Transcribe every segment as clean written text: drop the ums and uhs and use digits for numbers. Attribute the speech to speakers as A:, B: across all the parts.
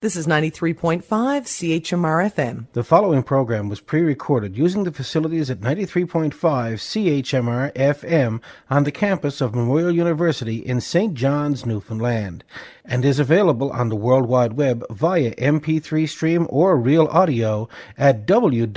A: This is 93.5 CHMR FM.
B: The following program was pre-recorded using the facilities at 93.5 CHMR FM on the campus of Memorial University in St. John's, Newfoundland, and is available on the World Wide Web via MP3 stream or real audio at www.chmr.ca.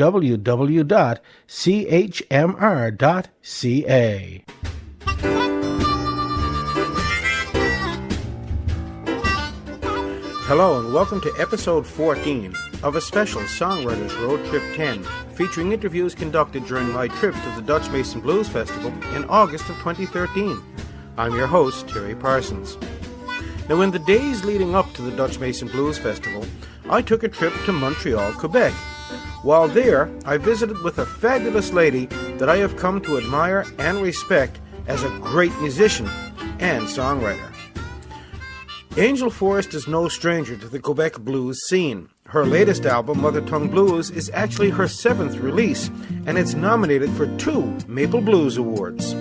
B: Hello and welcome to episode 14 of a special Songwriters Road Trip 10, featuring interviews conducted during my trip to the Dutch Mason Blues Festival in August of 2013. I'm your host, Terry Parsons. Now, in the days leading up to the Dutch Mason Blues Festival, I took a trip to Montreal, Quebec. While there, I visited with a fabulous lady that I have come to admire and respect as a great musician and songwriter. Angel Forrest is no stranger to the Quebec blues scene. Her latest album, Mother Tongue Blues, is actually her 7th release, and it's nominated for 2 Maple Blues Awards.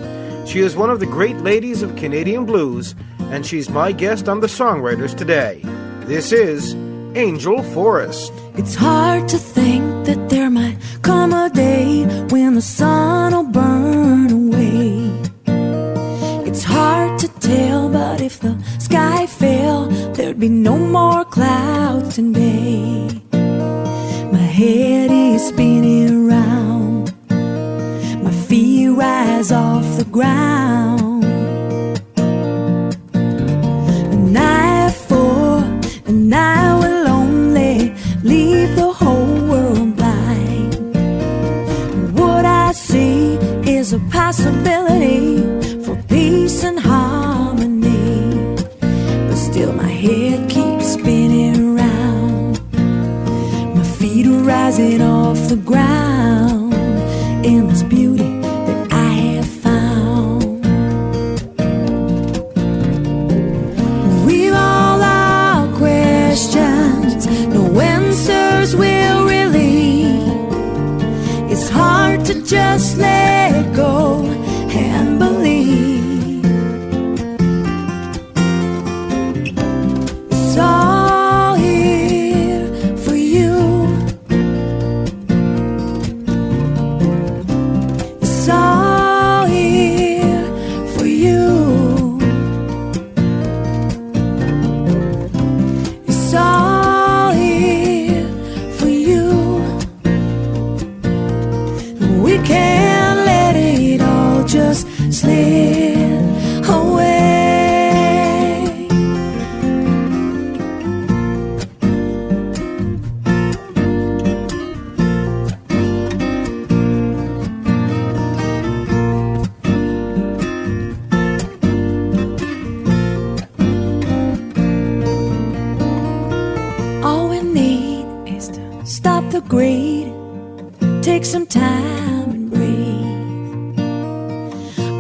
B: She is one of the great ladies of Canadian blues, and she's my guest on The Songwriters today. This is Angel Forrest.
C: It's hard to think that there might come a day when the sun will burn away. It's hard to tell, but if the sky fell, there'd be no more clouds today. My head is spinning around, my feet rise off the ground. And I fall, and I will only leave the whole world blind. What I see is a possibility for peace and harmony, but still my head keeps spinning around, my feet are rising off the ground in this beauty that I have found. We've all our questions, no answers will relieve. It's hard to just let go and believe. It's all here for you. It's all here for you. It's all here for you. We can't let it all just slip away. All we need is to stop the greed, take some time and breathe.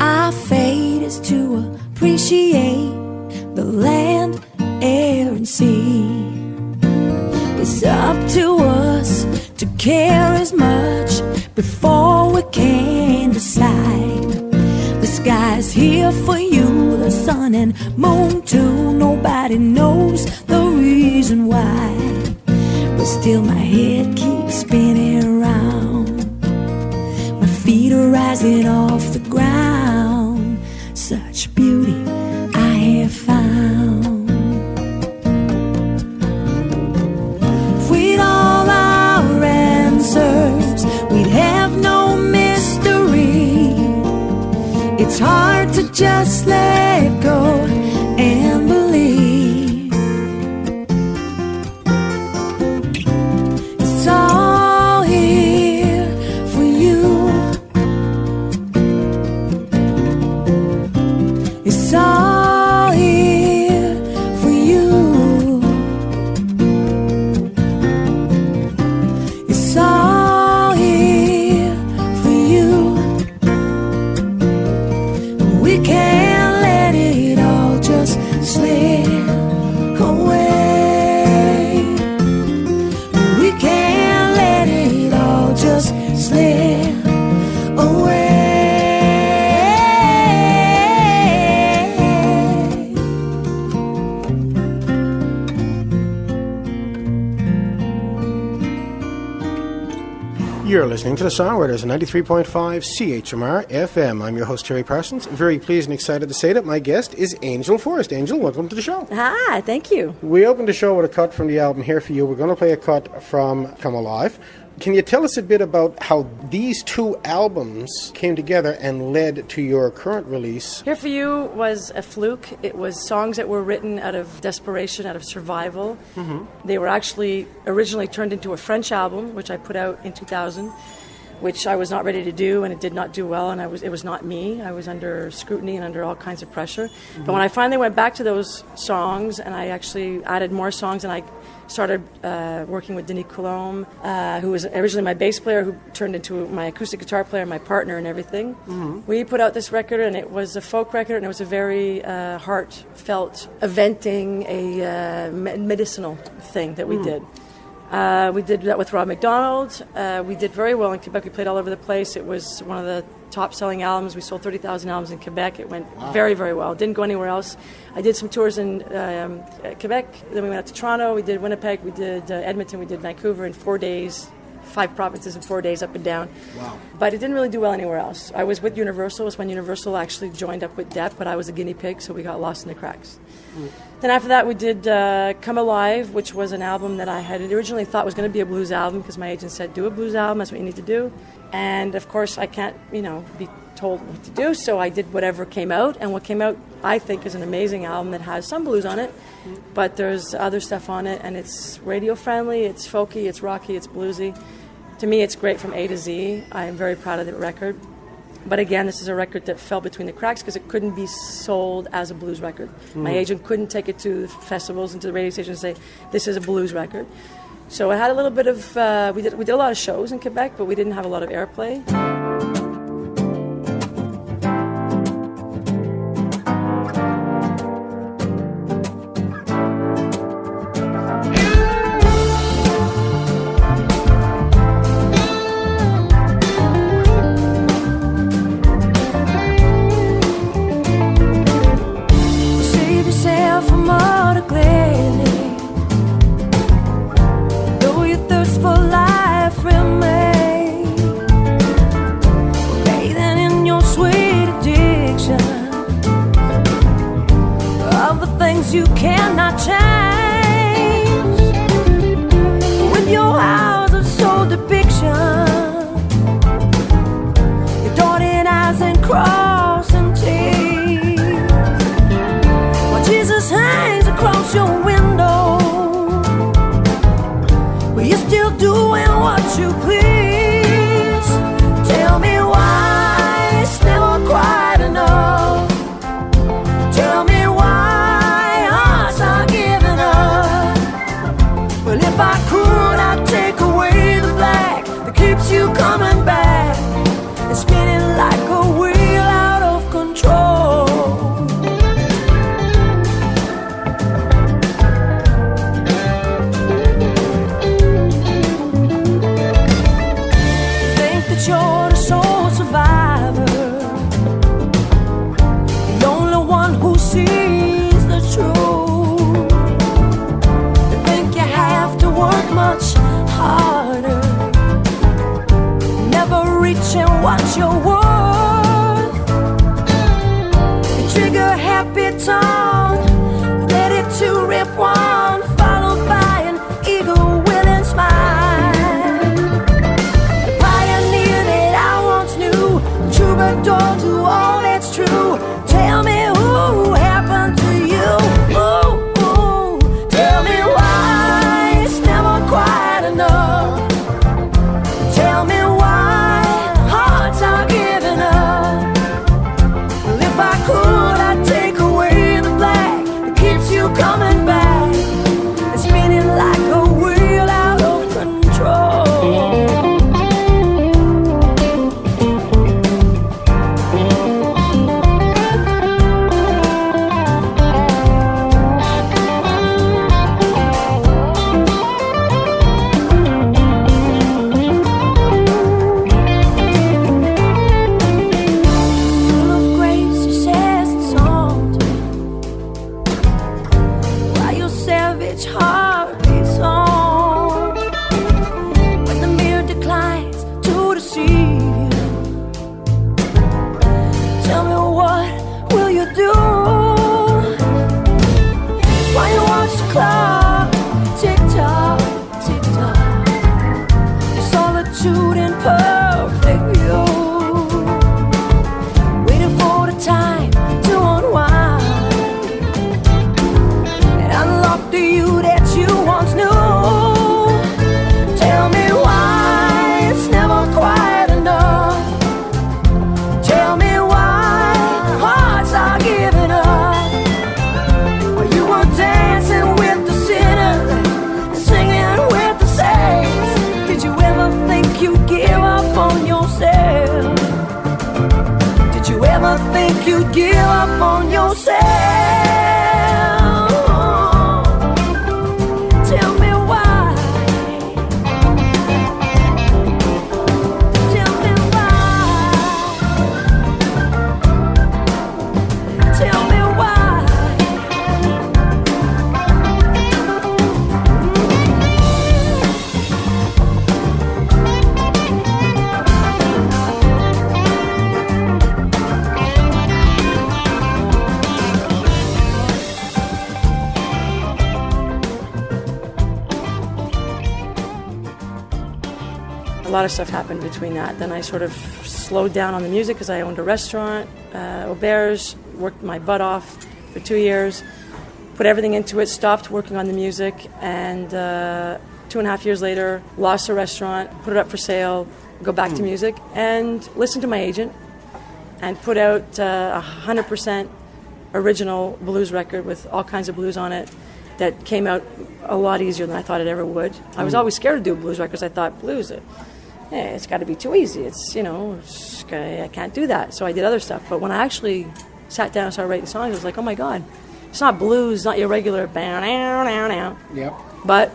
C: Our fate is to appreciate the land, air, and sea. It's up to us to care as much before we can decide. The sky's here for you, the sun and moon too. Nobody knows the reason why, but still my head keeps spinning around, my feet are rising off the ground. Such beauty I have found. If we'd all our answers, we'd have no mystery. It's hard to just let go and believe. It's all here for you. It's all here for you. It's all here for you. We can't
B: You're listening to the Songwriters on 93.5 CHMR FM. I'm your host, Terry Parsons. Very pleased and excited to say that my guest is Angel Forrest. Angel, welcome to the show.
D: Hi, thank you.
B: We opened the show with a cut from the album Here For You. We're going to play a cut from Come Alive. Can you tell us a bit about how these two albums came together and led to your current release?
D: Here For You was a fluke. It was songs that were written out of desperation, out of survival. Mm-hmm. They were actually originally turned into a French album, which I put out in 2000, which I was not ready to do, and it did not do well, and it was not me. I was under scrutiny and under all kinds of pressure. Mm-hmm. But when I finally went back to those songs, and I actually added more songs, and I started working with Denis Coulombe, who was originally my bass player, who turned into my acoustic guitar player, my partner and everything. Mm-hmm. We put out this record, and it was a folk record, and it was a very heartfelt, venting, a medicinal thing that we did. We did that with Rob McDonald. We did very well in Quebec. We played all over the place. It was one of the top-selling albums. We sold 30,000 albums in Quebec. It went very, very well. Didn't go anywhere else. I did some tours in Quebec. Then we went out to Toronto. We did Winnipeg. We did Edmonton. We did Vancouver in 4 days. 5 provinces in 4 days, up and down. Wow. But it didn't really do well anywhere else. I was with Universal. It was when Universal actually joined up with Depp, but I was a guinea pig, so we got lost in the cracks. Then after that, we did Come Alive, which was an album that I had originally thought was going to be a blues album, because my agent said, do a blues album, that's what you need to do. And of course, I can't, be told what to do, so I did whatever came out. And what came out, I think, is an amazing album that has some blues on it, but there's other stuff on it, and it's radio-friendly, it's folky, it's rocky, it's bluesy. To me, it's great from A to Z. I am very proud of the record. But again, this is a record that fell between the cracks because it couldn't be sold as a blues record. My agent couldn't take it to the festivals and to the radio stations and say, this is a blues record. So it had a little bit of, we did a lot of shows in Quebec, but we didn't have a lot of airplay.
C: You cannot change with your hours of soul depiction, your dotted eyes and crossing T's, while Jesus hangs across your window, but you're still doing what you please. Tell me why it's never quite enough. Tell me why if I could, I'd take away the black that keeps you coming back and spinning like a wheel out of control. Think that you're the sole survivor, the only one who sees the truth. Much harder, never reaching what you're worth. You trigger happy tone, let it to rip one, followed by an eager willing smile. The pioneer that I once knew, the troubadour to all that's true. Tell me who happened to you. Ooh, tell me why it's never quite enough. Tell me why hearts are giving you'd give up on yourself? Did you ever think you'd give up on yourself? Tell me why. Tell me why. Tell me why.
D: A lot of stuff happened between that. Then I sort of slowed down on the music because I owned a restaurant, Auberge, worked my butt off for 2 years, put everything into it, stopped working on the music, and 2.5 years later, lost the restaurant, put it up for sale, go back to music, and listened to my agent, and put out a 100% original blues record with all kinds of blues on it that came out a lot easier than I thought it ever would. I was always scared to do blues records. I thought, blues, it's got to be too easy. I can't do that. So I did other stuff. But when I actually sat down and started writing songs, I was like, oh my God, it's not blues, it's not your regular bow.
B: Yep.
D: But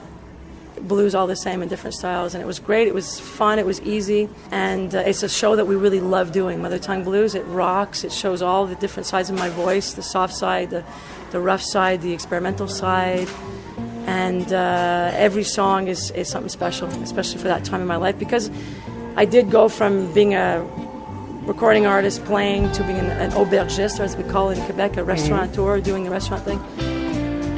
D: blues all the same in different styles, and it was great. It was fun. It was easy, and it's a show that we really love doing. Mother Tongue Blues. It rocks. It shows all the different sides of my voice: the soft side, the rough side, the experimental side, and every song is something special, especially for that time in my life, because I did go from being a recording artist playing to being an aubergiste, or as we call it in Quebec, a restaurateur, doing the restaurant thing.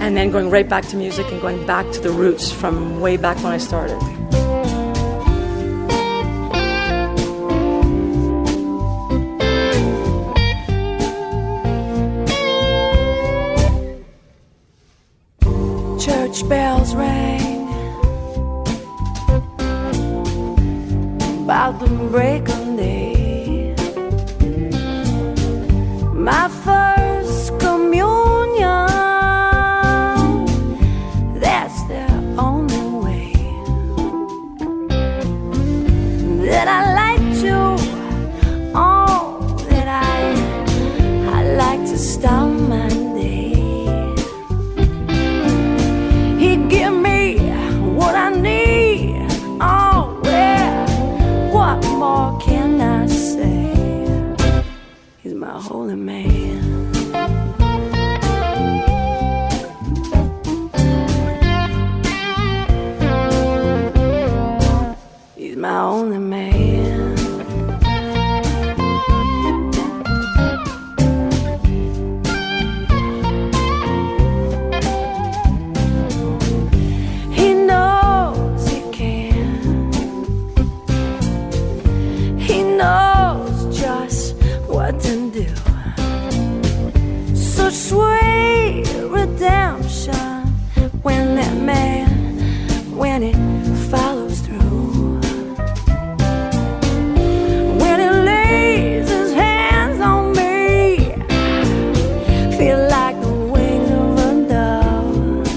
D: And then going right back to music and going back to the roots from way back when I started.
C: Church bells rang about the break of day. My first communion, that's the only way that I like to, oh, that I like to start my day. He'd give me what I need, oh, well, what more can I say? He's my holy man. He's my only man. He knows he can. He knows just what to do. Such sweet redemption when that man, when it follows through. When he lays his hands on me, feel like the wings of a dove.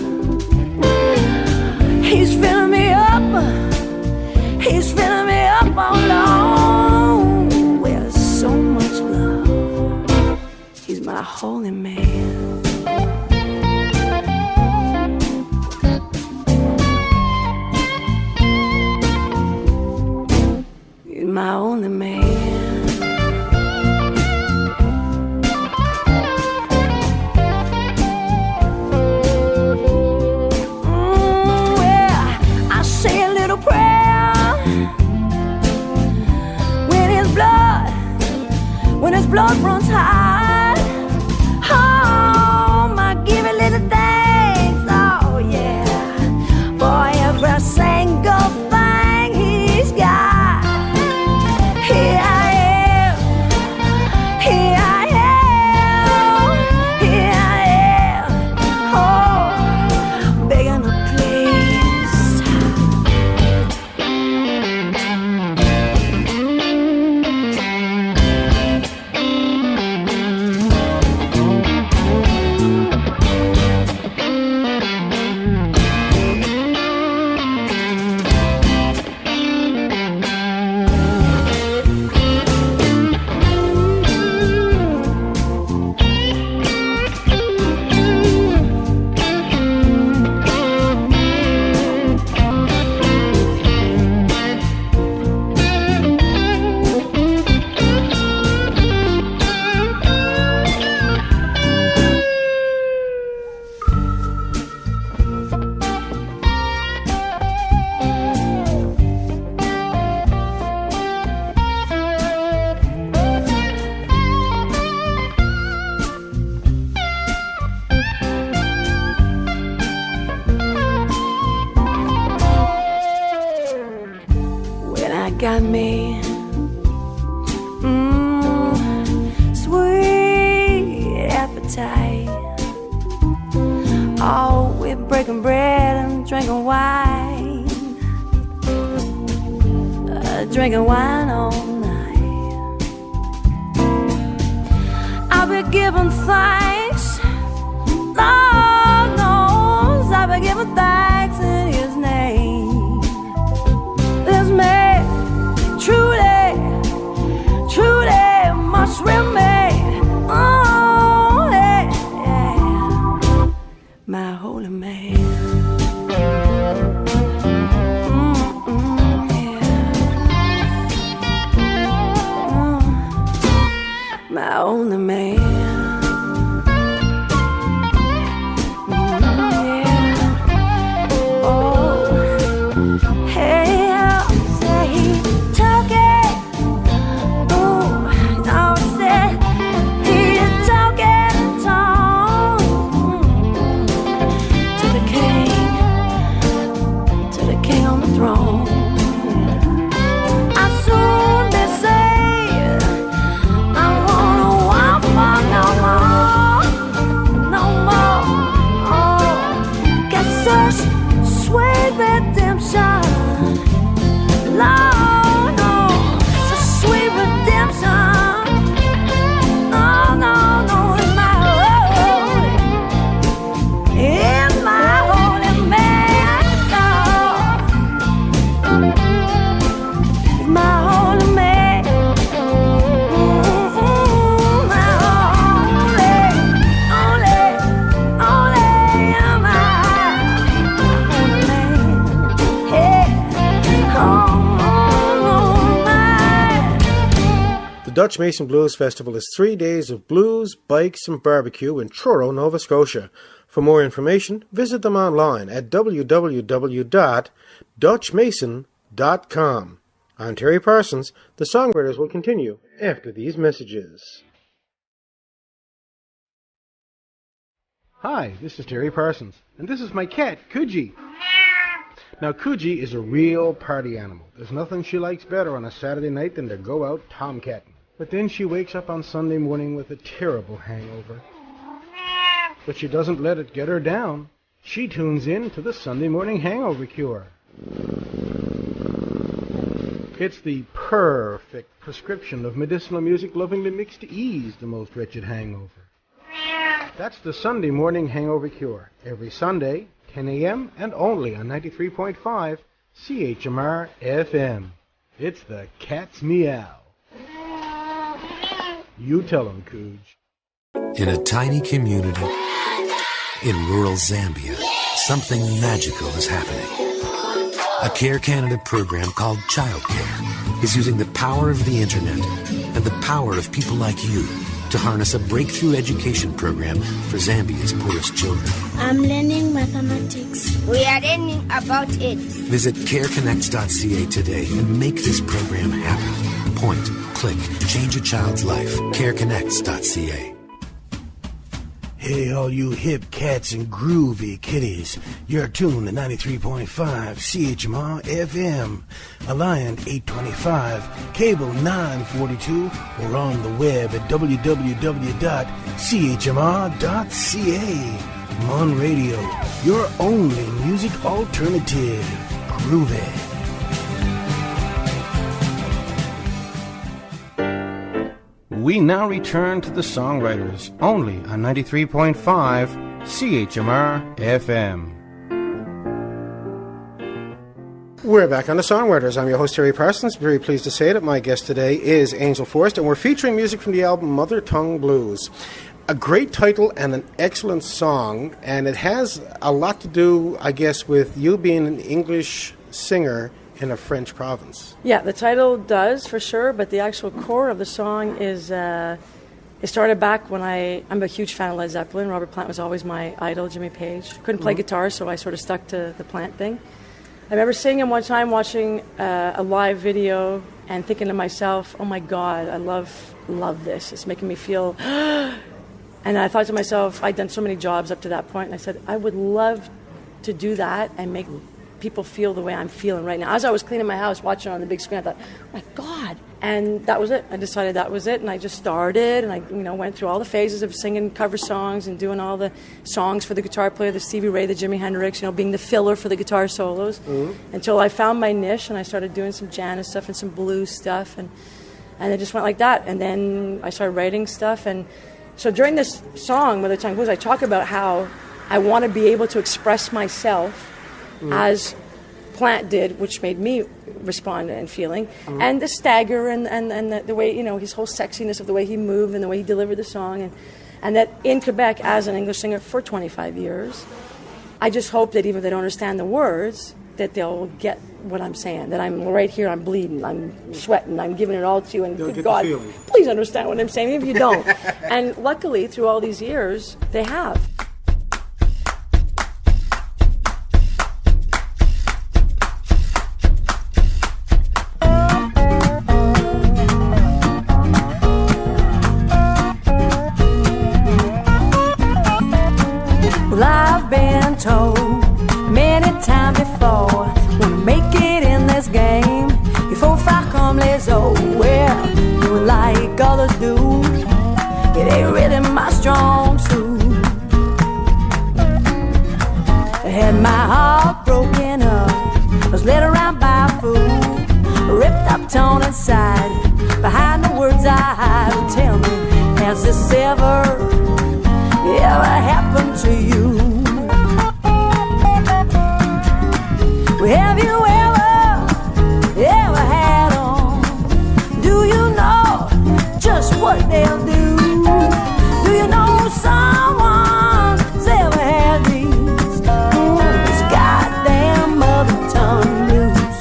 C: He's filling me up, he's filling me up all alone with so much love. He's my holy man. He's my only man. Well, I say a little prayer when his blood runs high. Oh, got me sweet appetite. Oh, we're breaking bread and drinking wine, drinking wine all night. I'll be giving thanks, Lord knows I'll be giving thanks in His name. This man truly, truly must remain. Oh, yeah, yeah. My holy man. My only man. Yeah. Oh, hey, I'll say talking. Oh, I'll say he's talking to the king on the throne. I'll soon be saved. I wanna walk no more, no more. Oh, got such sweet redemption, Lord, no, such sweet redemption. No, no, no, in my holy man, no, my holy man.
B: The Dutch Mason Blues Festival is 3 days of blues, bikes and barbecue in Truro, Nova Scotia. For more information, visit them online at www.dutchmason.com. I'm Terry Parsons. The Songwriters will continue after these messages. Hi, this is Terry Parsons, and this is my cat, Coogee. Now, Coogee is a real party animal. There's nothing she likes better on a Saturday night than to go out tomcatting. But then she wakes up on Sunday morning with a terrible hangover. But she doesn't let it get her down. She tunes in to the Sunday morning hangover cure. It's the perfect prescription of medicinal music lovingly mixed to ease the most wretched hangover. That's the Sunday morning hangover cure. Every Sunday, 10 a.m. and only on 93.5 CHMR FM. It's the cat's meow. You tell him, Cooj.
E: In a tiny community in rural Zambia, something magical is happening. A Care Canada program called Child Care is using the power of the internet and the power of people like you to harness a breakthrough education program for Zambia's poorest children.
F: I'm learning mathematics. We are learning about it.
E: Visit careconnects.ca today and make this program happen. Point, click, change a child's life. careconnects.ca.
G: Hey, all you hip cats and groovy kitties. You're tuned to 93.5 CHMR FM, Alliant 825, Cable 942, or on the web at www.chmr.ca. Mon Radio, your only music alternative. Groovy.
B: We now return to the Songwriters, only on 93.5 CHMR FM. We're back on the Songwriters. I'm your host, Terry Parsons. Very pleased to say that my guest today is Angel Forrest, and we're featuring music from the album Mother Tongue Blues. A great title and an excellent song, and it has a lot to do, I guess, with you being an English singer in a French province.
D: Yeah, the title does, for sure, but the actual core of the song is, it started back when I'm a huge fan of Led Zeppelin. Robert Plant was always my idol, Jimmy Page. Couldn't play guitar, so I sort of stuck to the Plant thing. I remember seeing him one time, watching a live video, and thinking to myself, oh my God, I love this. It's making me feel... And I thought to myself, I'd done so many jobs up to that point, and I said, I would love to do that and make people feel the way I'm feeling right now. As I was cleaning my house, watching it on the big screen, I thought, oh my God. And that was it. I decided that was it, and I just started, and I went through all the phases of singing cover songs and doing all the songs for the guitar player, the Stevie Ray, the Jimi Hendrix, being the filler for the guitar solos, until I found my niche, and I started doing some Janis stuff and some blues stuff, and it just went like that. And then I started writing stuff, and so during this song, Mother Tongue Blues, I talk about how I want to be able to express myself as Plant did, which made me respond and feeling, and the stagger and the way, his whole sexiness of the way he moved and the way he delivered the song, and that in Quebec, as an English singer for 25 years, I just hope that even if they don't understand the words, that they'll get what I'm saying, that I'm right here, I'm bleeding, I'm sweating, I'm giving it all to you, and
B: You'll
D: good
B: get
D: God,
B: the feeling.
D: please understand what I'm saying, even if you don't. And luckily, through all these years, they have.
C: Well, I've been told many times before, when I make it in this game, il faut faire comme les autres. Well, doing like others do, it ain't really my strong suit. I had my heart broken up, was led around by a fool, ripped up, torn inside, behind the words I hide. Tell me, has this ever happened to you? Have you ever had them? Do you know just what they'll do? Do you know someone's ever had these goddamn mother tongue blues?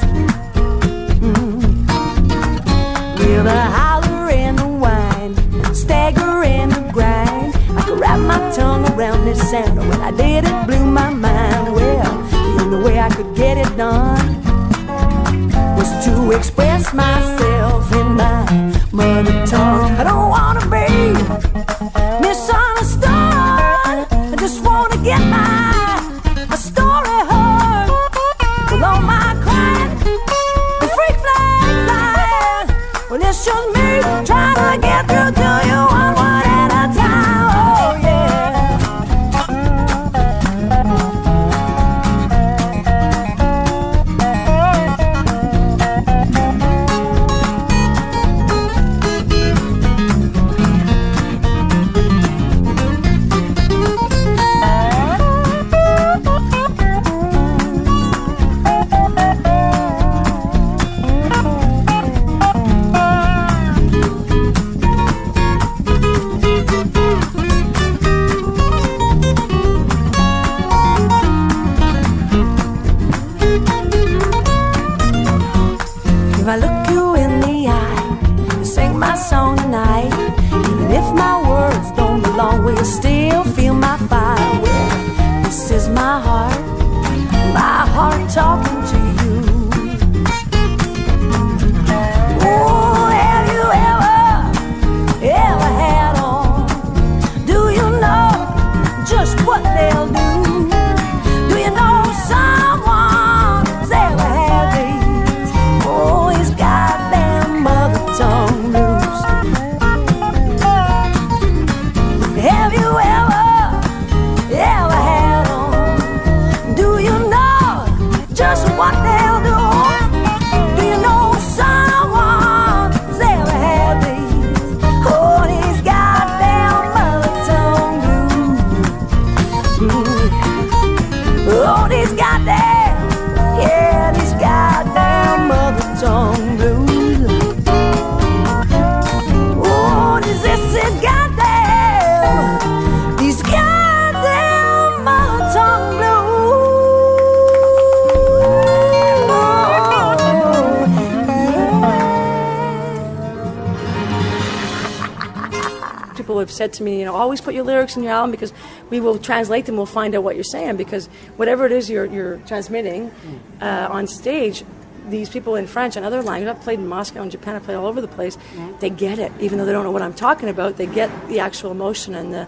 C: With a holler and a whine, stagger and a grind, I could wrap my tongue around this sound. When I did, it blew my mind. Well, the only way I could get it done was to express myself in my mother tongue. I don't want to be misunderstood, I just want to get my story heard. With all my crying and freak flag flying, well, it's just me trying to get through to you one word at a time. Oh yeah. If I look you in the eye and sing my song tonight, even if my words don't belong, will you still feel my fire? Well, this is my heart talking to you. Oh, have you ever had them? Do you know just what they'll do? Do you know someone's ever had these? Oh, he's goddamn mother tongue blues. Have you ever had them? Do you know just what they'll do? Do you know someone's ever had these? Oh, these goddamn mother tongue blues. Oh, these goddamn, yeah, these goddamn mother tongue blues. Oh, this is goddamn, these goddamn mother tongue blues.
D: People have said to me, always put your lyrics in your album, because we will translate them, we'll find out what you're saying, because whatever it is you're transmitting on stage, these people in French and other languages, I've played in Moscow and Japan, I've played all over the place, they get it. Even though they don't know what I'm talking about, they get the actual emotion and the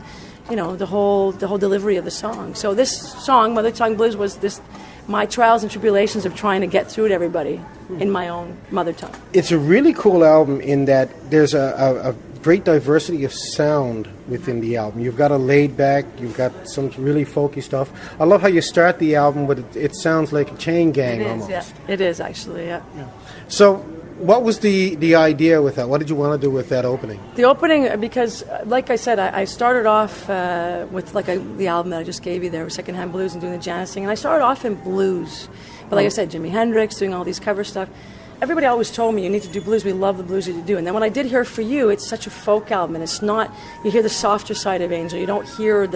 D: whole delivery of the song. So this song, Mother Tongue Blues, was this my trials and tribulations of trying to get through to everybody in my own mother tongue.
B: It's a really cool album in that there's a great diversity of sound within the album. You've got a laid back, you've got some really folky stuff. I love how you start the album with it sounds like a chain gang almost.
D: Yeah. It is actually, yeah.
B: So what was the idea with that? What did you want to do with that opening?
D: The opening, because like I said, I started off with the album that I just gave you there, Secondhand Blues, and doing the jazzing, and I started off in blues. But like I said, Jimi Hendrix, doing all these cover stuff. Everybody always told me, you need to do blues. We love the blues that you do. And then when I did Here For You, it's such a folk album. And it's not, you hear the softer side of Angel. You don't hear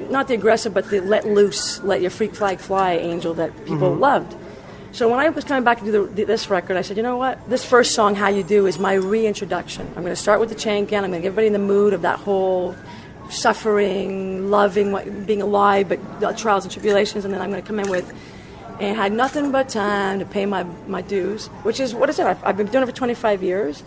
D: not the aggressive, but the let loose, let your freak flag fly Angel that people loved. So when I was coming back to do this record, I said, you know what? This first song, How You Do, is my reintroduction. I'm going to start with the chain gang. I'm going to get everybody in the mood of that whole suffering, loving, being alive, but the trials and tribulations. And then I'm going to come in with, and had nothing but time to pay my dues, which is what I said. I've been doing it for 25 years.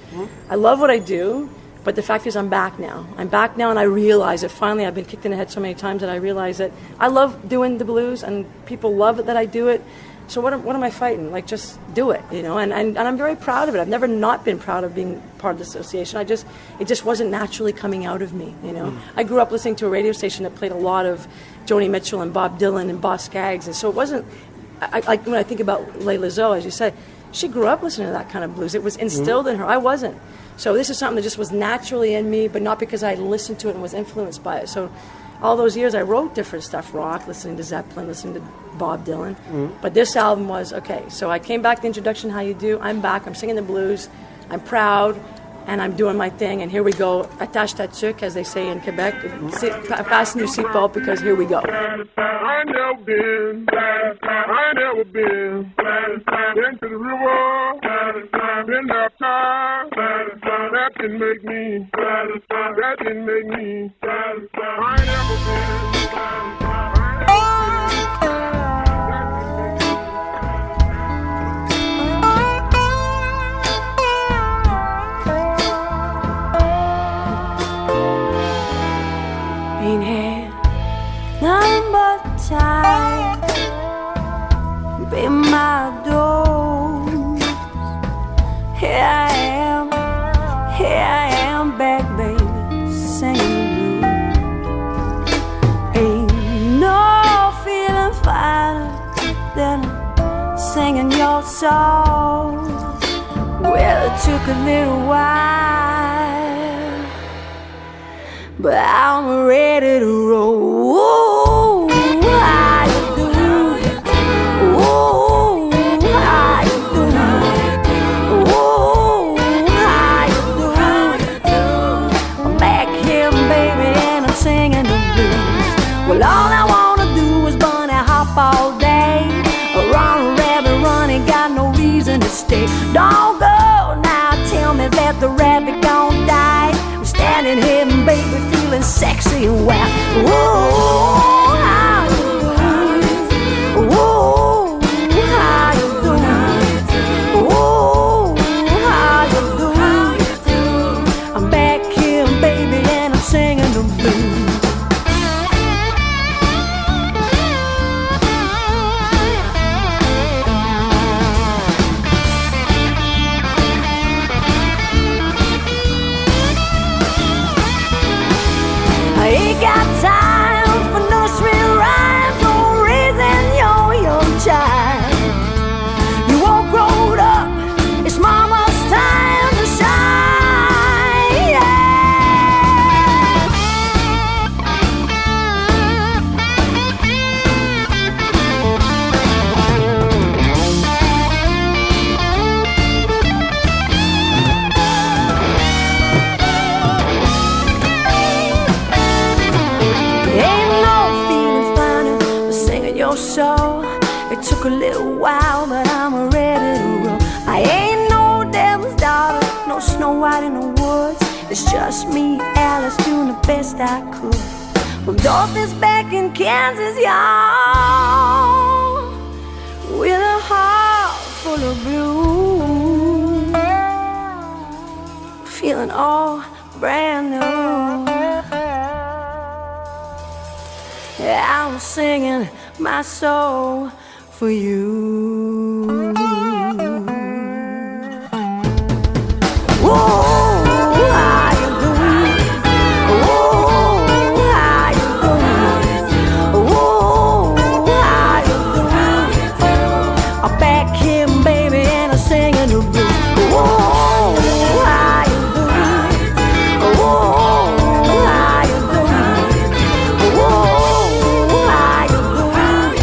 D: I love what I do, but the fact is I'm back now. I'm back now, and I realize that finally I've been kicked in the head so many times that I realize that I love doing the blues, and people love it that I do it. So what am I fighting? Like, just do it, you know? And I'm very proud of it. I've never not been proud of being part of the association. It just wasn't naturally coming out of me, you know? I grew up listening to a radio station that played a lot of Joni Mitchell and Bob Dylan and Boss Skaggs, and so it wasn't. Like when I think about Layla Zoe, as you said, she grew up listening to that kind of blues. It was instilled in her. I wasn't. So this is something that just was naturally in me, but not because I listened to it and was influenced by it. So all those years I wrote different stuff, rock, listening to Zeppelin, listening to Bob Dylan. But this album was, okay, so I came back to the introduction, How You Do. I'm back. I'm singing the blues. I'm proud. And I'm doing my thing, and here we go. Attache ta tuque, as they say in Quebec. Fasten your seatbelt, because here we go.
H: I never been to the river, been baptized. That didn't make me. I never been.
C: Ain't had nothing but time, pay my dues. Here I am back, baby, singing the blues. Ain't no feeling finer than singing your song. Well, it took a little while, but I'm ready to roll. Ooh, how you do? Ooh, how you do? Ooh, how you do? I'm back here, baby, and I'm singing the blues. Well, all I wanna do is bunny hop all day. Run, rabbit, run, ain't got no reason to stay. Don't go now, tell me that the rabbit gon' die. I'm standing here, baby, feeling sexy and wild. Ooh, how you doing? Ooh, how you doing? Ooh, how you doing? I'm back here, baby, and I'm singing the blues. I ain't got time for nursery rhymes or raising your young child. You won't grow up, it's mama's time to shine. Yeah. Ain't no feelings finer than singing your soul. It took a little while, but I'm ready to roll. I ain't no devil's daughter, no Snow White in the woods. It's just me, Alice, doing the best I could. Well, Dorothy's back in Kansas, y'all, with a heart full of blue, feeling all brand new. I'm singing my soul for you. Whoa, how you doing? Whoa, how you doing? Whoa, how you doing? I'm back here, baby, and I'm singing the blues. Whoa, how you doing? Whoa, how you doing? Whoa, how you doing?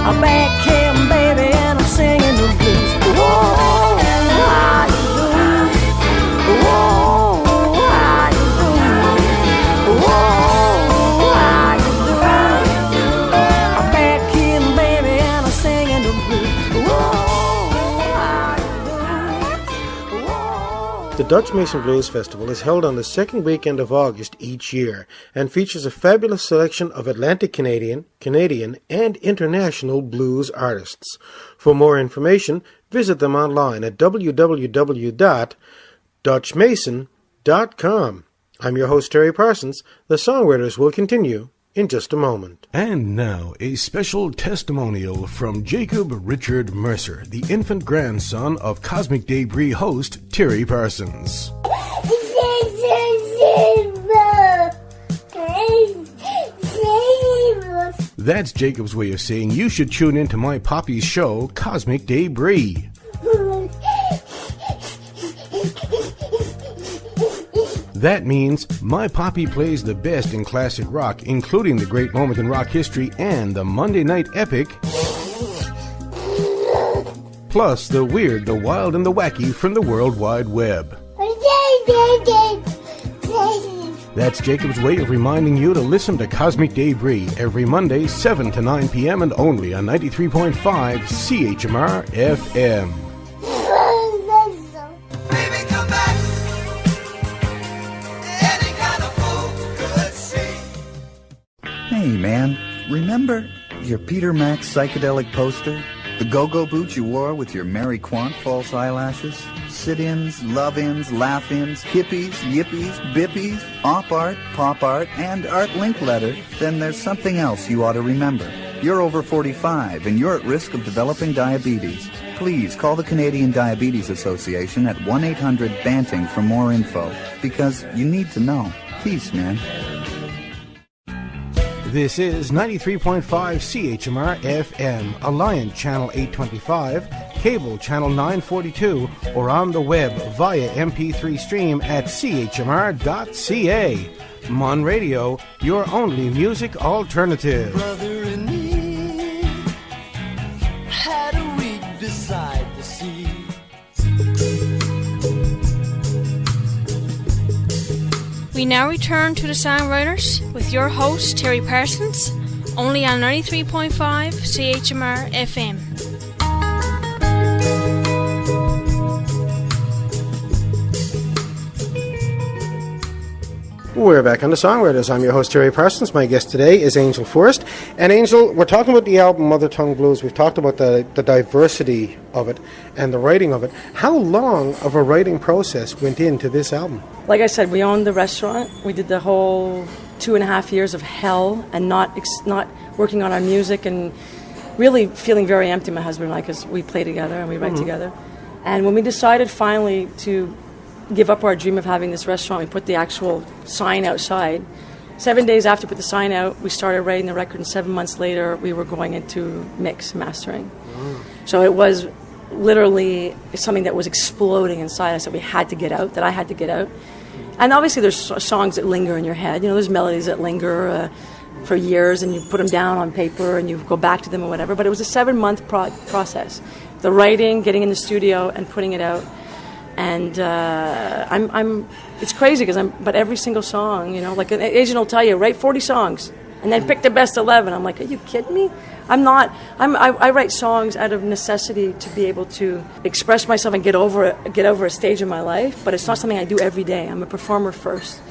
C: I'm back here, baby, and I'm singing the blues. Whoa, how you doing? Whoa, how you doing? Whoa, how you doing? I'm back here, baby, and I'm singing the blues. Whoa, how you doing? Whoa.
B: The Dutch Mason Blues Festival is held on the second weekend of August each year and features a fabulous selection of Atlantic Canadian, and international blues artists. For more information, visit them online at www.dutchmason.com. I'm your host, Terry Parsons. The Songwriters will continue in just a moment.
G: And now, a special testimonial from Jacob Richard Mercer, the infant grandson of Cosmic Debris host Terry Parsons. That's Jacob's way of saying you should tune into my poppy's show, Cosmic Debris. That means my poppy plays the best in classic rock, including the great moment in rock history and the Monday night epic, plus the weird, the wild, and the wacky from the World Wide Web. That's Jacob's way of reminding you to listen to Cosmic Debris every Monday, 7 to 9 p.m. and only on 93.5 CHMR FM.
I: Baby, come back. Any kind of fool could see.
J: Hey, man, remember your Peter Max psychedelic poster? The go-go boots you wore with your Mary Quant false eyelashes? Sit-ins, love-ins, laugh-ins, hippies, yippies, bippies, op art, pop art, and art link letter? Then there's something else you ought to remember. You're over 45 and you're at risk of developing diabetes. Please call the Canadian Diabetes Association at 1-800-BANTING for more info, because you need to know. Peace, man.
G: This is 93.5 CHMR FM, Alliant Channel 825, Cable Channel 942, or on the web via MP3 stream at chmr.ca. Mon Radio, your only music alternative.
I: Brother and me had a week beside the sea.
K: We now return to the Songwriters with your host, Terry Parsons, only on 93.5 CHMR FM.
B: We're back on the Songwriters. I'm your host, Terry Parsons. My guest today is Angel Forrest. And Angel, we're talking about the album Mother Tongue Blues. We've talked about the diversity of it and the writing of it. How long of a writing process went into this album?
D: Like I said, we owned the restaurant. We did the whole 2.5 years of hell and not working on our music and really feeling very empty, my husband and I, because we play together and we write together. And when we decided finally to give up our dream of having this restaurant, we put the actual sign outside. 7 days after we put the sign out, we started writing the record, and 7 months later, we were going into mastering. So it was literally something that was exploding inside us that we had to get out, that I had to get out. And obviously there's songs that linger in your head. You know, there's melodies that linger for years, and you put them down on paper, and you go back to them or whatever. But it was a 7-month process. The writing, getting in the studio, and putting it out. And it's crazy but every single song, you know, like an agent will tell you, write 40 songs and then pick the best 11. I'm like, are you kidding me? I write songs out of necessity to be able to express myself and get over a stage in my life, but it's not something I do every day. I'm a performer first.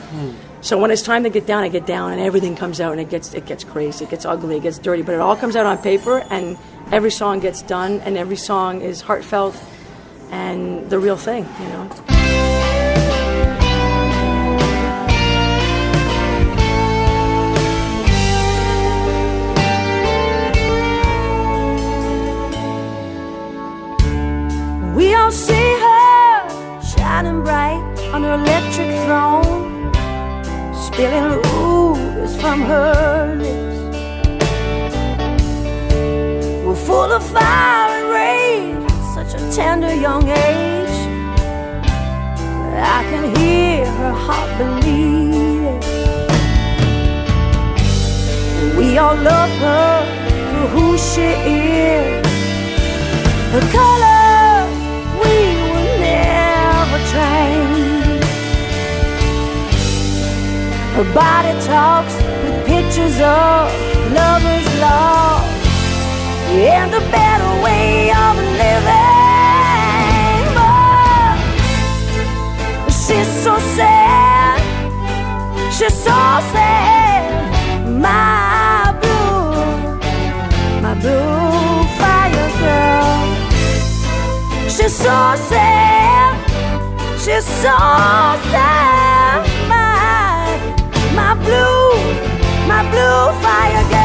D: So when it's time to get down, I get down, and everything comes out, and it gets crazy, it gets ugly, it gets dirty, but it all comes out on paper, and every song gets done, and every song is heartfelt and the real thing, you know.
C: spilling ooze from her lips were full of fire and rage, such a tender young age. I can hear her heart bleeding. We all love her for who she is. Her colors we will never change. Her body talks with pictures of lovers lost and a better way of living. But she's so sad, she's so sad. My blue fire girl. She's so sad, she's so sad. My blue fire girl.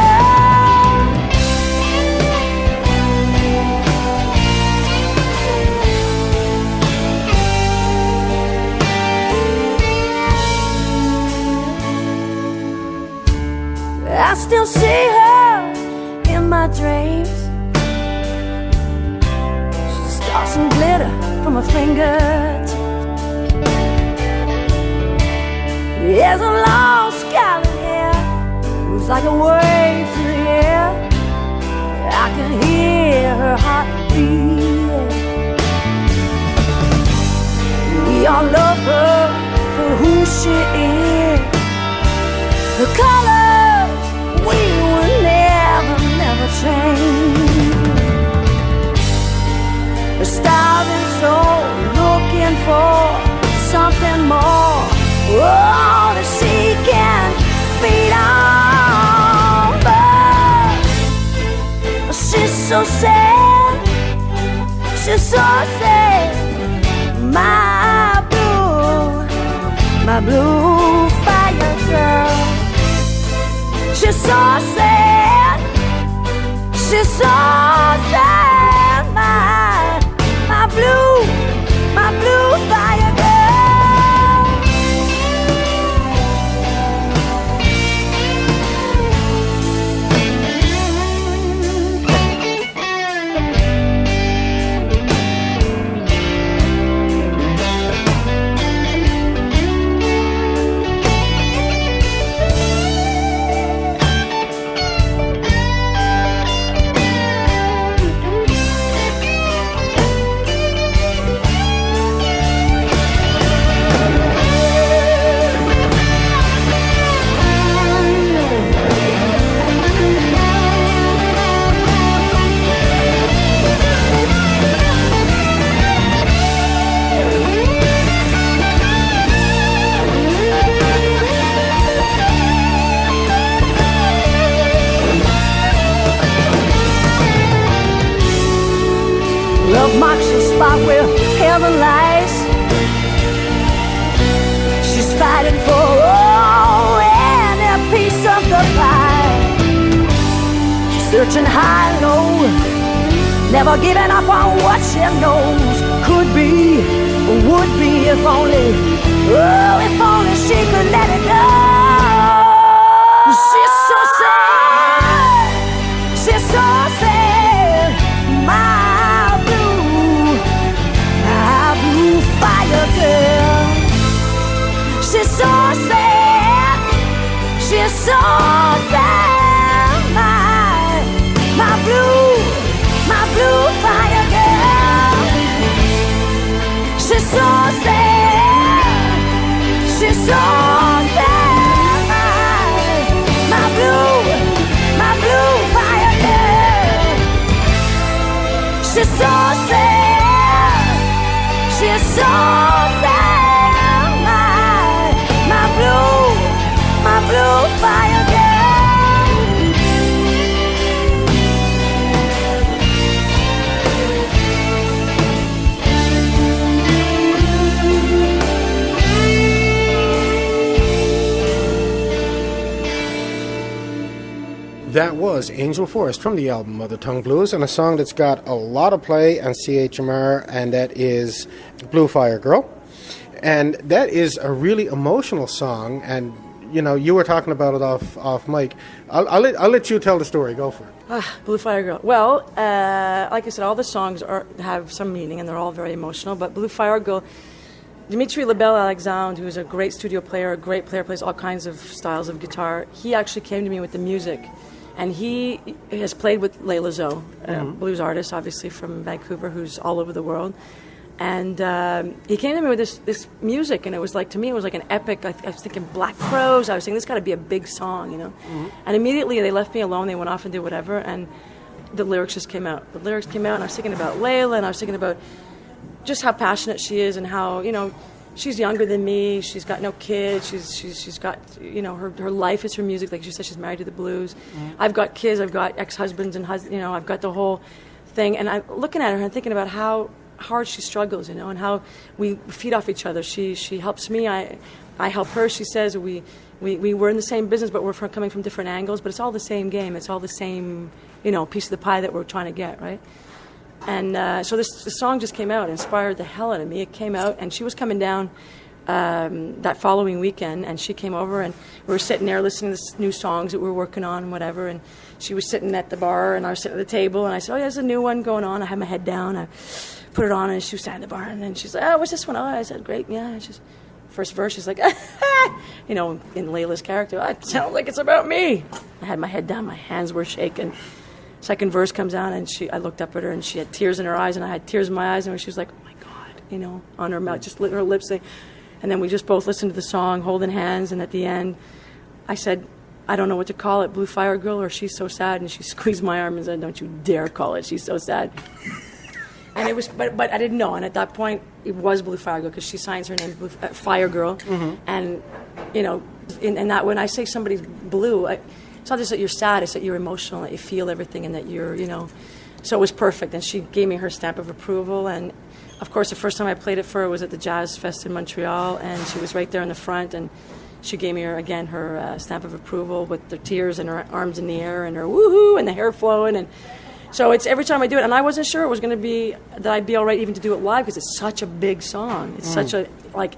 C: I still see her in my dreams. She starts some glitter from her fingertips. There's a long scarlet hair, moves like a wave through the air. I can hear her heart beating. We all love her for who she is. Her colors we will never change. A starving soul looking for something more. Oh, that she can feed on. But she's so sad, she's so sad. My blue fire girl. She's so sad, she's so sad. My blue fire girl. Love marks the spot where heaven lies. She's fighting for any piece of the pie. She's searching high and low, never giving up on what she knows. Could be, would be, if only, oh, if only she could let it go. She's so sad, she's so sad. My blue fire girl. She's so sad, she's so sad. My blue fire girl. She's so sad, she's so sad. My blue fire girl. She's so sad, she's so sad. My blue fire girl.
B: That was Angel Forrest from the album Mother Tongue Blues, and a song that's got a lot of play on CHMR, and that is Blue Fire Girl. And that is a really emotional song, and you were talking about it off mic. I'll let you tell the story. Go for it.
D: Blue Fire Girl. Well, like I said, all the songs have some meaning, and they're all very emotional. But Blue Fire Girl, Dimitri Lebel-Alexandre, who's a great studio player, a great player, plays all kinds of styles of guitar. He actually came to me with the music, and he has played with Layla Zoe, a blues artist, obviously from Vancouver, who's all over the world. And he came to me with this music, and it was like, to me, it was like an epic. I was thinking Black Crows. I was thinking, this got to be a big song, And immediately they left me alone. They went off and did whatever, and the lyrics just came out. The lyrics came out, and I was thinking about Layla, and I was thinking about just how passionate she is, and how, she's younger than me. She's got no kids. She's got, her life is her music. Like she said, she's married to the blues. I've got kids. I've got ex-husbands and I've got the whole thing. And I'm looking at her and thinking about how hard she struggles, and how we feed off each other. She helps me. I help her. She says we were in the same business, but we're coming from different angles. But it's all the same game. It's all the same, piece of the pie that we're trying to get, right? And so this song just came out, inspired the hell out of me. It came out, and she was coming down that following weekend, and she came over, and we were sitting there listening to the new songs that we were working on and whatever, and she was sitting at the bar, and I was sitting at the table, and I said, oh, yeah, there's a new one going on. I had my head down. I put it on, and she was sitting at the bar, and then she's like, oh, what's this one? Oh, I said, great, yeah. And she's, first verse, she's like, in Layla's character, it sounds like it's about me. I had my head down, my hands were shaking. Second verse comes out, and I looked up at her, and she had tears in her eyes, and I had tears in my eyes, and she was like, oh my God, on her mouth, just lit her lips. And then we just both listened to the song, holding hands, and at the end, I said, I don't know what to call it, Blue Fire Girl or She's So Sad, and she squeezed my arm and said, don't you dare call it She's So Sad. And it was, but I didn't know, and at that point, it was Blue Fire Girl, because she signs her name Fire Girl, and, in that, when I say somebody's blue, it's not just that you're sad, it's that you're emotional, that you feel everything, and that you're, so it was perfect. And she gave me her stamp of approval. And, of course, the first time I played it for her was at the Jazz Fest in Montreal, and she was right there in the front, and she gave me her stamp of approval with the tears and her arms in the air and her woohoo and the hair flowing. And so it's every time I do it, and I wasn't sure it was going to be, that I'd be all right even to do it live, because it's such a big song. It's such a,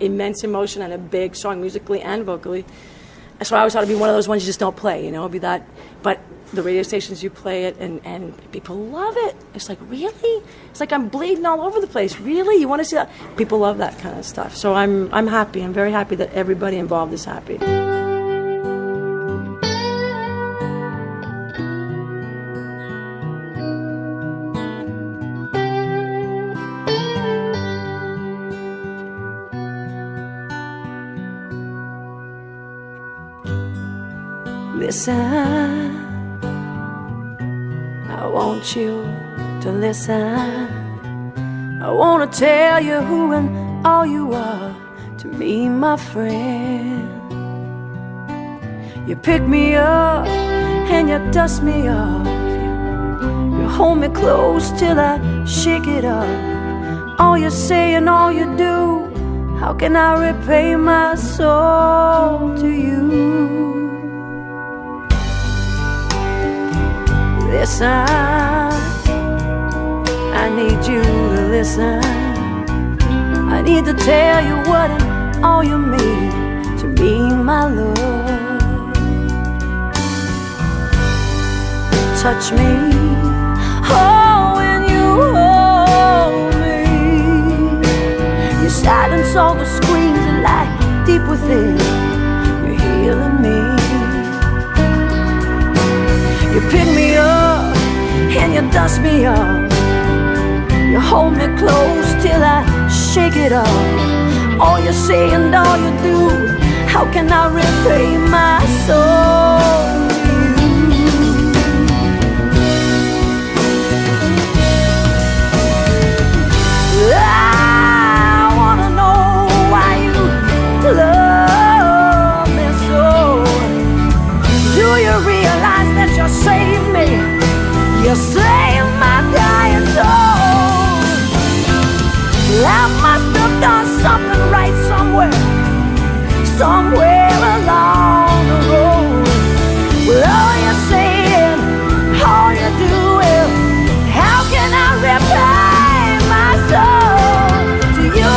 D: immense emotion and a big song musically and vocally. So I always thought it'd be one of those ones you just don't play, it'd be that. But the radio stations, you play it, and people love it. It's like, really? It's like I'm bleeding all over the place. Really? You want to see that? People love that kind of stuff. So I'm happy. I'm very happy that everybody involved is happy.
C: Listen, I want you to listen. I want to tell you who and all you are to me, my friend. You pick me up and you dust me off. You hold me close till I shake it off. All you say and all you do, how can I repay my soul to you? Listen, I need you to listen. I need to tell you what and all you mean to me, my love. Touch me, oh, when you hold me. You silence all the screams that lie deep within. You're healing me. You pick me up and you dust me off. You hold me close till I shake it off. All you say and all you do, how can I repay my soul to you? I wanna know why you love me so. Do you realize that you saved me? You saved my dying soul. I must have done something right somewhere along the road. Well, all you say and all you do is, how can I repay my soul to you?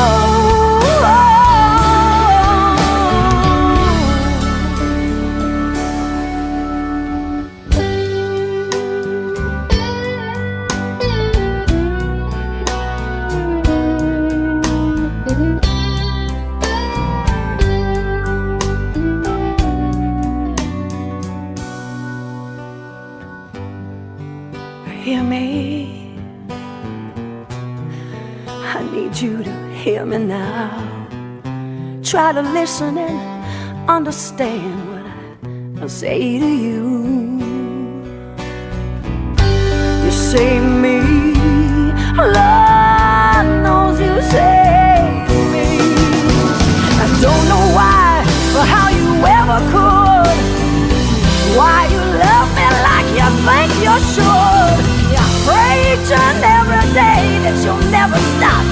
C: I need you to hear me now. Try to listen and understand what I say to you. You save me, Lord knows you save me. I don't know why or how you ever could, why you love me like you think you should. I pray each and every day that you'll never stop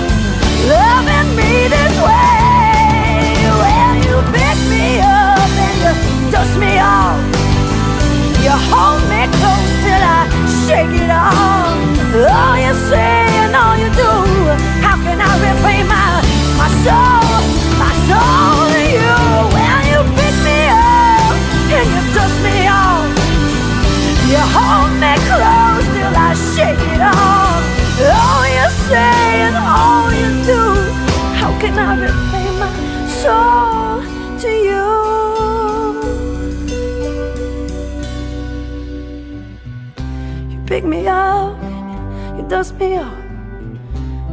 C: loving me this way. Well, you pick me up and you dust me off, you hold me close till I shake it off. All you say and all you do, how can I repay my soul to you? Well, you pick me up and you dust me off, you hold me close till I shake it off. All you say and all you do, how can I repay my soul to you? You pick me up, you dust me off,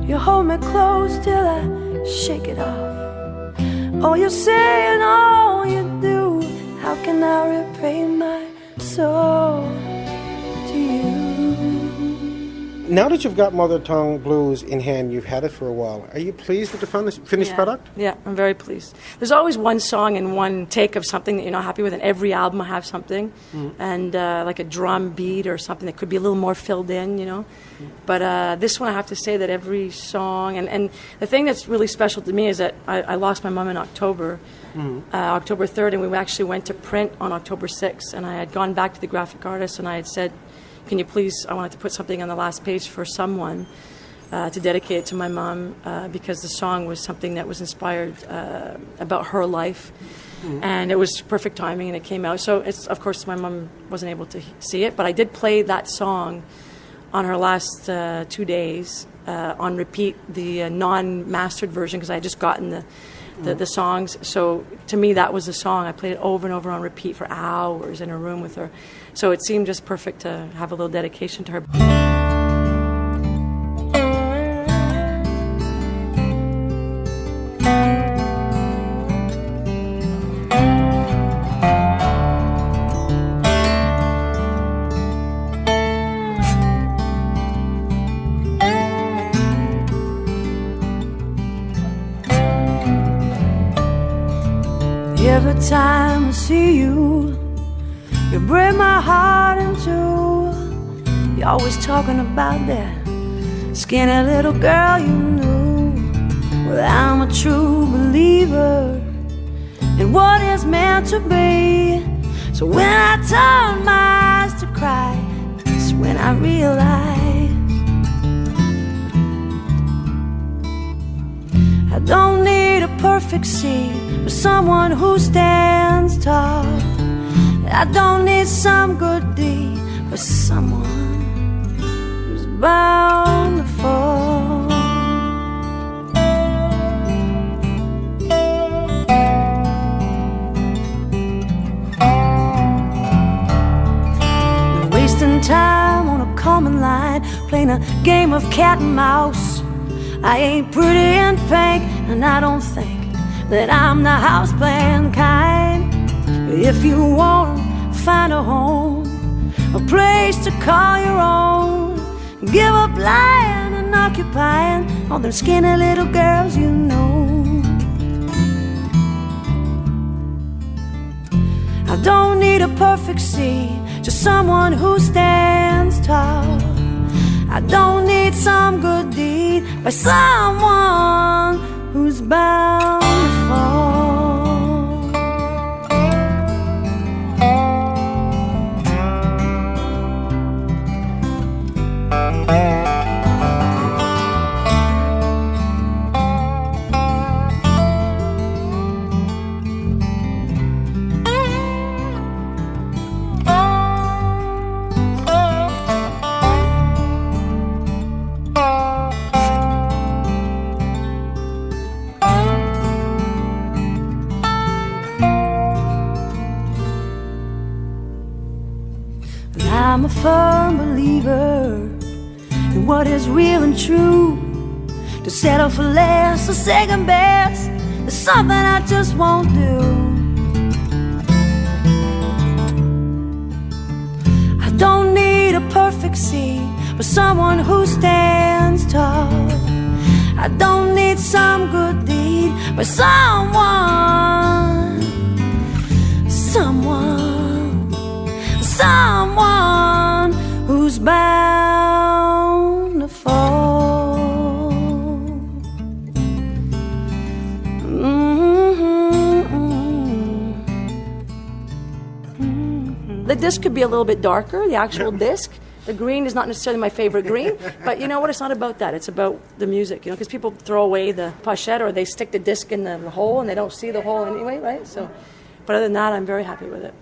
C: you hold me close till I shake it off. All you say and all you do, how can I repay my soul to you?
B: Now that you've got Mother Tongue Blues in hand, you've had it for a while. Are you pleased with the finished product?
D: Yeah, I'm very pleased. There's always one song and one take of something that you're not happy with, and every album I have something, and like a drum beat or something that could be a little more filled in, you know. But this one, I have to say that every song, and the thing that's really special to me is that I lost my mom in October, October 3rd, and we actually went to print on October 6th, and I had gone back to the graphic artist, and I had said, can you please, I wanted to put something on the last page for someone to dedicate it to my mom, because the song was something that was inspired about her life. And it was perfect timing, and it came out. So, it's, of course, my mom wasn't able to see it, but I did play that song on her last 2 days on repeat, the non-mastered version, because I had just gotten the songs. So to me, that was the song. I played it over and over on repeat for hours in her room with her. So it seemed just perfect to have a little dedication to her.
C: Every time I see you, you break my heart in two. You're always talking about that skinny little girl you knew. Well, I'm a true believer in what is meant to be. So when I turn my eyes to cry, it's when I realize I don't need a perfect seat, but someone who stands tall. I don't need some good deed, but someone who's bound to fall. You're wasting time on a common line, playing a game of cat and mouse. I ain't pretty in pink, and I don't think that I'm the houseplant kind. If you want to find a home, a place to call your own, give up lying and occupying all them skinny little girls you know. I don't need a perfect seat, just someone who stands tall. I don't need some good deed by someone who's bound to fall. I'm a firm believer in what is real and true. to settle for less or second best is something I just won't do. I don't need a perfect seat, but someone who stands tall. I don't need some good deed, but someone who's bound to fall.
D: The disc could be a little bit darker, the actual disc. The green is not necessarily my favorite green, but you know what? It's not about that. It's about the music, you know, because people throw away the pochette or they stick the disc in the hole and they don't see the hole anyway, right? So, but other than that, I'm very happy with it.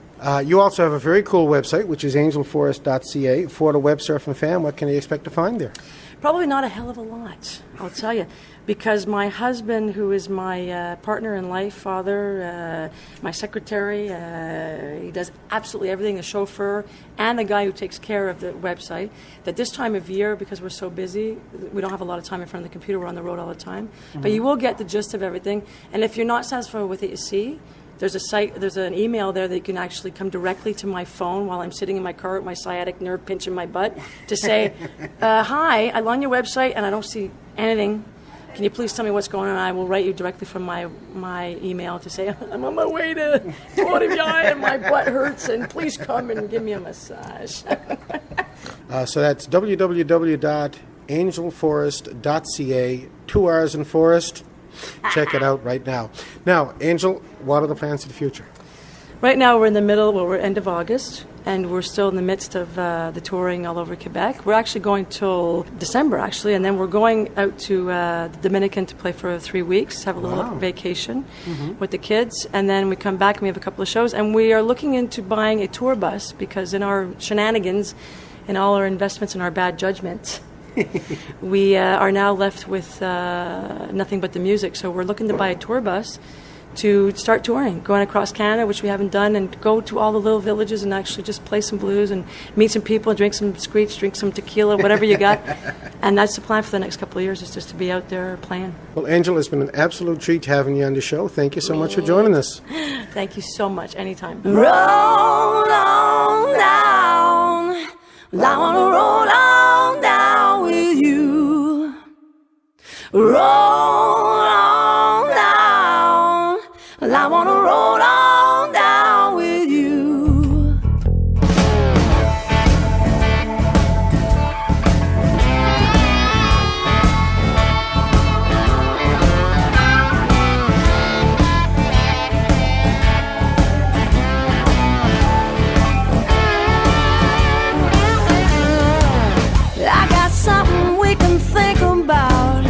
B: You also have a very cool website, which is angelforrest.ca. For the web surfing fan, what can they expect to find there?
D: Probably not a hell of a lot, I'll tell you, because my husband, who is my partner in life, father, my secretary, he does absolutely everything, the chauffeur, and the guy who takes care of the website, that this time of year, because we're so busy, we don't have a lot of time in front of the computer, we're on the road all the time, but you will get the gist of everything, and if you're not satisfied with what you see, there's a site, there's an email there that you can actually come directly to my phone while I'm sitting in my car with my sciatic nerve pinching my butt to say, hi, I'm on your website and I don't see anything. Can you please tell me what's going on? I will write you directly from my email to say, I'm on my way to Montreal and my butt hurts and please come and give me a massage.
B: So that's www.angelforrest.ca, 2 R's in Forest. Check it out right now. Now, Angel, what are the plans for the future?
D: Right now we're in the middle, well, we're end of August, and we're still in the midst of the touring all over Quebec. We're actually going till December, actually, and then we're going out to the Dominican to play for 3 weeks, have a little vacation with the kids, and then we come back and we have a couple of shows, and we are looking into buying a tour bus because in our shenanigans and all our investments and our bad judgment, we are now left with nothing but the music. So we're looking to buy a tour bus to start touring, going across Canada, which we haven't done, and go to all the little villages and actually just play some blues and meet some people and drink some screech, drink some tequila, whatever you got. And that's the plan for the next couple of years, is just to be out there playing.
B: Well, Angel, it's been an absolute treat having you on the show. Thank you so much for joining us.
D: Thank you so much. Anytime.
C: Roll on down. Well, I want to roll on down with you. Roll on down. Well, I want to roll on down with you. I got something we can think about.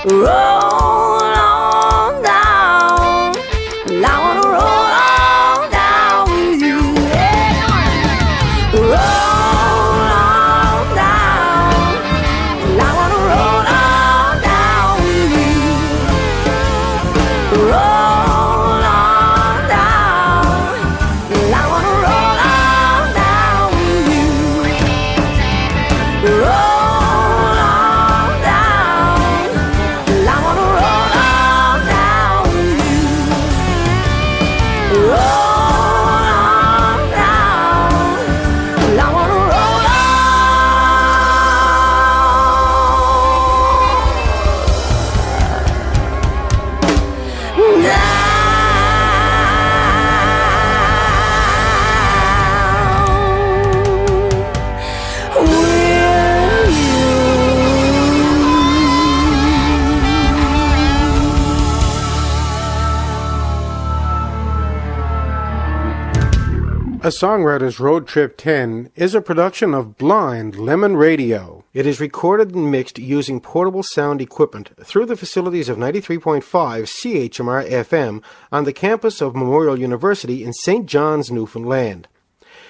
C: roll on down. I wanna roll on down with you. Yeah. Roll on down. I wanna roll on down with you. Roll on down. I wanna roll on down with you. Roll on down. I wanna roll on down with you. Roll on down. I wanna roll on down.
B: A Songwriter's Road Trip 10 is a production of Blind Lemon Radio. It is recorded and mixed using portable sound equipment through the facilities of 93.5 CHMR FM on the campus of Memorial University in St. John's, Newfoundland.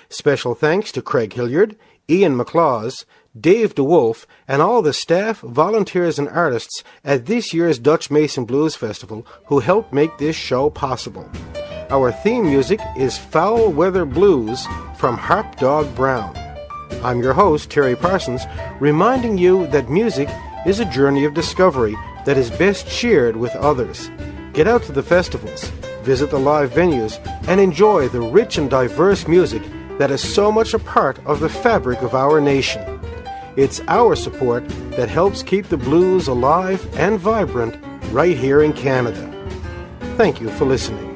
B: Special thanks to Craig Hilliard, Ian McLaws, Dave DeWolf, and all the staff, volunteers, and artists at this year's Dutch Mason Blues Festival who helped make this show possible. Our theme music is Foul Weather Blues from Harp Dog Brown. I'm your host, Terry Parsons, reminding you that music is a journey of discovery that is best shared with others. Get out to the festivals, visit the live venues, and enjoy the rich and diverse music that is so much a part of the fabric of our nation. It's our support that helps keep the blues alive and vibrant right here in Canada. Thank you for listening.